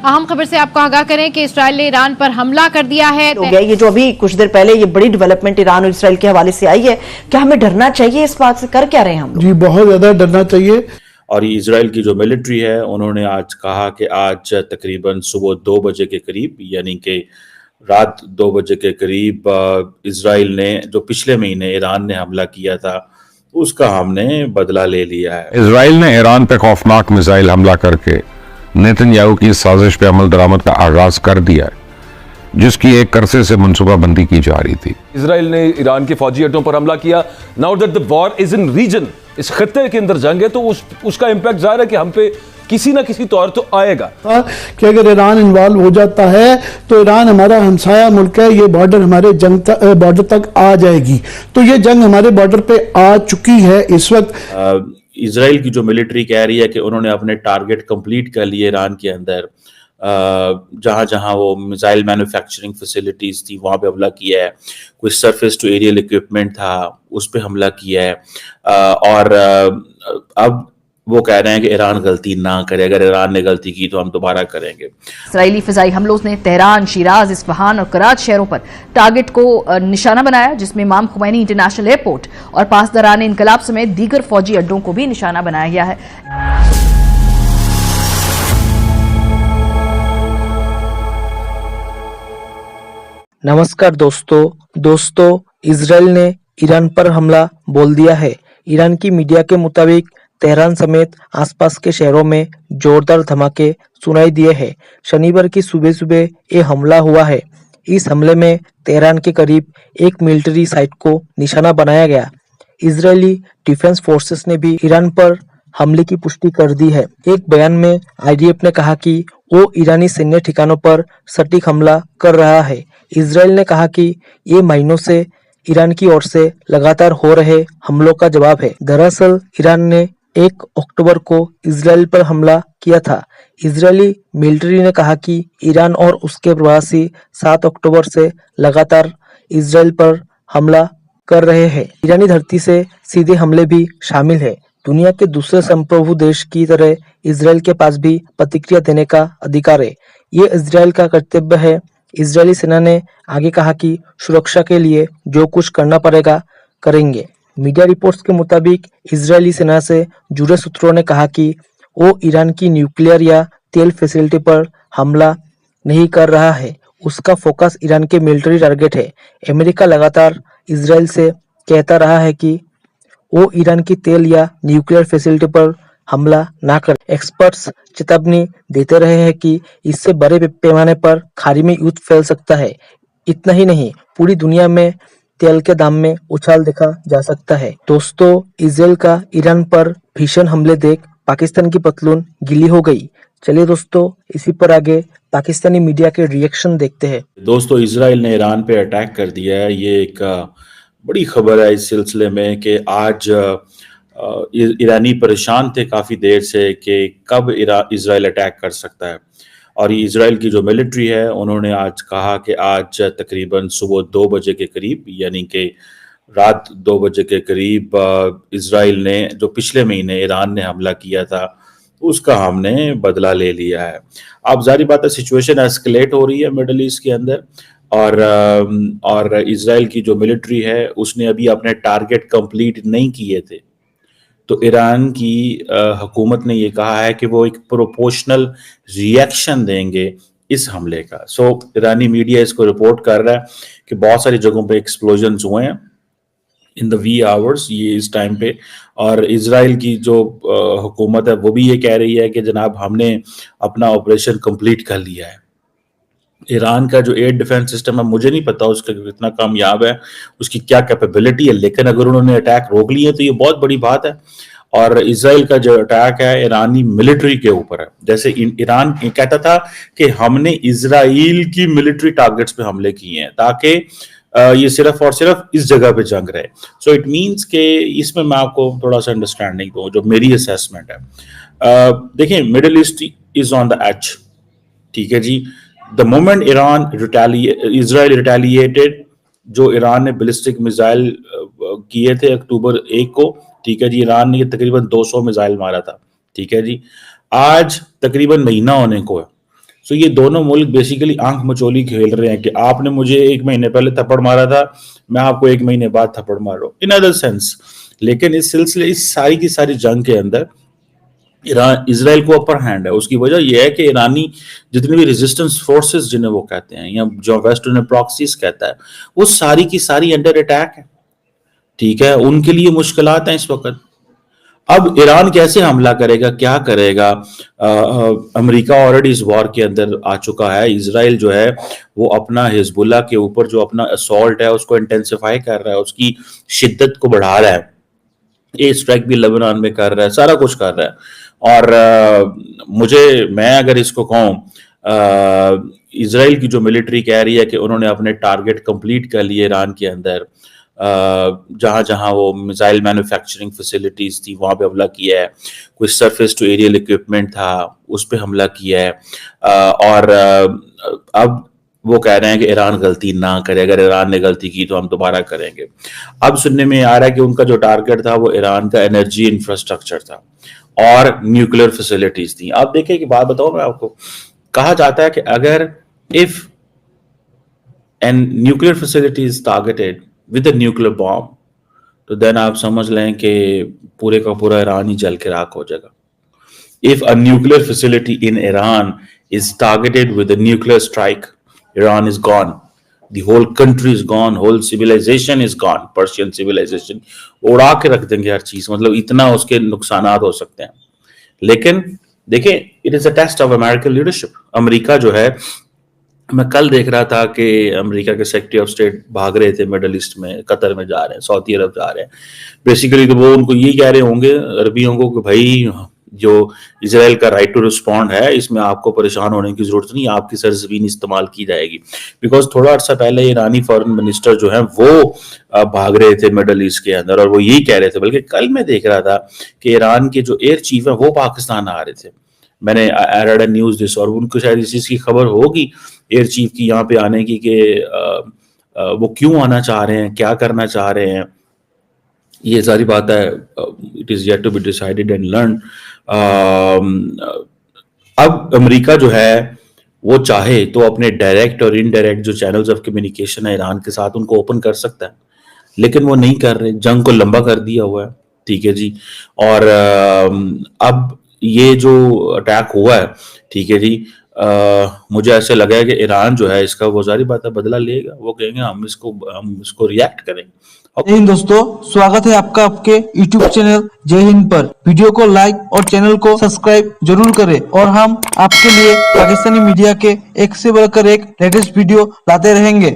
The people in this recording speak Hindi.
अहम खबर से आपको आगाह करें कि इसराइल ने ईरान पर हमला कर दिया है। हो गया ये जो अभी कुछ देर पहले ये बड़ी डेवलपमेंट ईरान और इसराइल के हवाले से आई है, क्या हमें डरना चाहिए इस बात से? कर क्या रहे हैं हम लोग? जी बहुत ज्यादा डरना चाहिए। और इजराइल की जो मिलिट्री है उन्होंने आज कहा कि आज तकरीबन सुबह 2 बजे के करीब, यानी कि रात 2 बजे के करीब इजराइल ने जो पिछले महीने ईरान ने हमला किया था उसका हमने बदला ले लिया है। इजराइल ने ईरान पे खौफनाक मिसाइल हमला करके नेतन्याहू की साजिश पे अमल दरामद का आगाज कर दिया है, जिसकी एक अरसे से मनसूबाबंदी की जा रही थी। इजराइल ने ईरान के फौजी अड्डों पर हमला किया। Now that the war is in region, इस खत्ते के अंदर जंग है, तो उसका इंपैक्ट जाहिर है कि हम पे किसी ना किसी तौर तो आएगा। कि अगर ईरान इन्वॉल्व हो जाता है तो ईरान हमारा हमसाया मुल्क है, ये बॉर्डर हमारे बॉर्डर तक आ जाएगी। तो ये जंग हमारे बॉर्डर पे आ चुकी है इस वक्त। इजराइल की जो मिलिट्री कह रही है कि उन्होंने अपने टारगेट कंप्लीट कर लिए ईरान के अंदर, जहां जहां वो मिसाइल मैन्युफैक्चरिंग फैसिलिटीज थी वहां पे हमला किया है, कोई सरफेस टू एरियल इक्विपमेंट था उस पे हमला किया है। और अब वो कह रहे हैं कि ईरान गलती ना करे, अगर ईरान ने गलती की तो हम दोबारा करेंगे। इसराइली फिजाई हमलों ने तेहरान, शिराज, इस्फहान और कराच शहरों पर टारगेट को निशाना बनाया, जिसमें इमाम खुमैनी इंटरनेशनल एयरपोर्ट और पासदारान इनकलाब समेत दीगर फौजी अड्डों को भी निशाना बनाया गया है। नमस्कार दोस्तों, इजराइल ने ईरान पर हमला बोल दिया है। ईरान की मीडिया के मुताबिक तेहरान समेत आसपास के शहरों में जोरदार धमाके सुनाई दिए हैं। शनिवार की सुबह सुबह ये हमला हुआ है। इस हमले में तेहरान के करीब एक मिलिट्री साइट को निशाना बनाया गया। इजरायली डिफेंस फोर्सेस ने भी ईरान पर हमले की पुष्टि कर दी है। एक बयान में आईडीएफ ने कहा कि वो ईरानी सैन्य ठिकानों पर सटीक हमला कर रहा है। इजराइल ने कहा कि ये महीनों से ईरान की ओर से लगातार हो रहे हमलों का जवाब है। दरअसल ईरान ने 1 अक्टूबर को इजराइल पर हमला किया था। इजरायली मिलिट्री ने कहा कि ईरान और उसके प्रवासी 7 अक्टूबर से लगातार इजराइल पर हमला कर रहे हैं। ईरानी धरती से सीधे हमले भी शामिल है। दुनिया के दूसरे संप्रभु देश की तरह इजराइल के पास भी प्रतिक्रिया देने का अधिकार है। ये इजराइल का कर्तव्य है। इजरायली सेना ने आगे कहा कि सुरक्षा के लिए जो कुछ करना पड़ेगा करेंगे। मीडिया रिपोर्ट्स के मुताबिक इजरायली सेना से जुड़े सूत्रों ने कहा कि वो ईरान की न्यूक्लियर या तेल फैसिलिटी पर हमला नहीं कर रहा है। उसका फोकस ईरान के मिलिट्री टारगेट है। अमेरिका लगातार इजराइल से कहता रहा है कि वो ईरान की तेल या न्यूक्लियर फैसिलिटी पर हमला ना करे। एक्सपर्ट्स चेतावनी देते रहे हैं कि इससे बड़े पैमाने पर खाड़ी में युद्ध फैल सकता है। इतना ही नहीं, पूरी दुनिया में तेल के दाम में उछाल देखा जा सकता है। दोस्तों, इजराइल का ईरान पर भीषण हमले देख पाकिस्तान की पतलून गीली हो गई। चलिए दोस्तों, इसी पर आगे पाकिस्तानी मीडिया के रिएक्शन देखते हैं। दोस्तों, इजराइल ने ईरान पे अटैक कर दिया है। ये एक बड़ी खबर है इस सिलसिले में कि आज ईरानी परेशान थे काफ़ी देर से कि कब इजराइल अटैक कर सकता है। और ये इजराइल की जो मिलिट्री है उन्होंने आज कहा कि आज तकरीबन सुबह 2 बजे के करीब, यानी कि रात 2 बजे के करीब इजराइल ने जो पिछले महीने ईरान ने हमला किया था उसका हमने बदला ले लिया है। अब जारी बात है, सिचुएशन एस्केलेट हो रही है मिडल ईस्ट के अंदर, और इजराइल की जो मिलिट्री है उसने अभी अपने टारगेट कंप्लीट नहीं किए थे। तो ईरान की हुकूमत ने ये कहा है कि वो एक प्रोपोर्शनल रिएक्शन देंगे इस हमले का। सो ईरानी मीडिया इसको रिपोर्ट कर रहा है कि बहुत सारी जगहों पे एक्सप्लोजन्स हुए हैं इन द वी आवर्स, ये इस टाइम पे। और इजराइल की जो हुकूमत है वो भी ये कह रही है कि जनाब हमने अपना ऑपरेशन कंप्लीट कर लिया है। ईरान का जो एयर डिफेंस सिस्टम है मुझे नहीं पता उसका कितना कामयाब है, उसकी क्या कैपेबिलिटी है, लेकिन अगर उन्होंने अटैक रोक लिए तो ये बहुत बड़ी बात है। और इजराइल का जो अटैक है ईरानी मिलिट्री के ऊपर है। जैसे ईरान कहता था कि हमने इजराइल की मिलिट्री टारगेट्स पे हमले किए हैं ताकि ये सिर्फ और सिर्फ इस जगह पे जंग रहे। सो इट मीन्स के इसमें मैं आपको थोड़ा सा अंडरस्टैंडिंग दूं, जो मेरी असेसमेंट है। देखिए, Middle East is on the edge, ठीक है जी। द मोमेंट इजराइल रिटेलिएटेड, जो ईरान ने बैलिस्टिक मिसाइल किए थे अक्टूबर 1 को, ठीक है जी, ईरान ने तकरीबन 200 मिसाइल मारा था, ठीक है जी। आज तकरीबन महीना होने को है, सो ये दोनों मुल्क बेसिकली आंख मचोली खेल रहे हैं कि आपने मुझे 1 महीने पहले थप्पड़ मारा था, मैं आपको 1 महीने बाद थप्पड़ मार रहा हूँ, इन अदर सेंस। लेकिन इस सिलसिले, इस सारी की सारी जंग के अंदर ईरान, इजराइल को अपर हैंड है। उसकी वजह यह है कि ईरानी जितनी भी रेजिस्टेंस फोर्सेस जिन्हें वो कहते हैं, या जो वेस्ट उन्हें प्रॉक्सीज कहता है, वो सारी की सारी अंडर अटैक है। ठीक है, उनके लिए मुश्किलात हैं इस वक्त। अब ईरान कैसे हमला करेगा, क्या करेगा? अमेरिका ऑलरेडी इस वॉर के अंदर आ चुका है। इजराइल जो है वो अपना हिजबुल्लाह के ऊपर जो अपना असॉल्ट है उसको इंटेंसिफाई कर रहा है, उसकी शिद्दत को बढ़ा रहा है। एयर स्ट्राइक भी लेबनान में कर रहा है, सारा कुछ कर रहा है। और मैं अगर इसको कहूँ, इजराइल की जो मिलिट्री कह रही है कि उन्होंने अपने टारगेट कंप्लीट कर लिए ईरान के अंदर, जहां जहां वो मिसाइल मैन्युफैक्चरिंग फैसिलिटीज थी वहां पे हमला किया है, कोई सरफेस टू एरियल इक्विपमेंट था उस पे हमला किया है। और अब वो कह रहे हैं कि ईरान गलती ना करे, अगर ईरान ने गलती की तो हम दोबारा करेंगे। अब सुनने में आ रहा है कि उनका जो टारगेट था वो ईरान का एनर्जी इंफ्रास्ट्रक्चर था और न्यूक्लियर फैसिलिटीज थी। आप देखिए कि बात बताऊं मैं आपको, कहा जाता है कि अगर if an nuclear facility is targeted with a nuclear bomb, तो देन आप समझ लें कि पूरे का पूरा ईरान ही जल के राख हो जाएगा। If a nuclear facility in Iran is targeted with a nuclear strike, Iran is gone. The whole country is gone. Whole civilization is gone. Persian civilization उड़ा के रख देंगे हर चीज, मतलब इतना उसके नुकसानात हो सकते हैं। लेकिन देखिए, it is a test of American leadership. America जो है, मैं कल देख रहा था कि अमेरिका के सेक्रेटरी ऑफ स्टेट भाग रहे थे मिडल ईस्ट में, कतर में जा रहे हैं, सऊदी अरब जा रहे हैं। बेसिकली तो वो उनको ये कह रहे होंगे अरबियों को कि भाई जो इजराइल का राइट टू रिस्पॉन्ड है, इसमें आपको परेशान होने की जरूरत नहीं, आपकी सरजमीन इस्तेमाल की जाएगी। बिकॉज थोड़ा अर्सा पहले ईरानी फॉरेन मिनिस्टर जो है वो भाग रहे थे मिडल ईस्ट के अंदर और वो यही कह रहे थे। बल्कि कल मैं देख रहा था कि ईरान के जो एयर चीफ है वो पाकिस्तान आ रहे थे। मैंने रेड अ न्यूज दिस, और उनको शायद इस चीज की खबर होगी एयर चीफ की यहाँ पे आने की कि वो क्यों आना चाह रहे हैं, क्या करना चाह रहे हैं, ये सारी बात है। It is yet to be decided and learn. अब अमेरिका जो है वो चाहे तो अपने डायरेक्ट और इनडायरेक्ट जो चैनल्स ऑफ कम्युनिकेशन है ईरान के साथ, उनको ओपन कर सकता है, लेकिन वो नहीं कर रहे, जंग को लंबा कर दिया हुआ है। ठीक है जी। और अब ये जो अटैक हुआ है, ठीक है जी, मुझे ऐसे लगा है कि ईरान जो है इसका वो सारी बात है बदला लेगा। वो कहेंगे हम इसको रिएक्ट करेंगे। जय हिंद दोस्तों, स्वागत है आपका आपके YouTube चैनल जय हिंद पर। वीडियो को लाइक और चैनल को सब्सक्राइब जरूर करें और हम आपके लिए पाकिस्तानी मीडिया के एक से बढ़कर एक लेटेस्ट वीडियो लाते रहेंगे।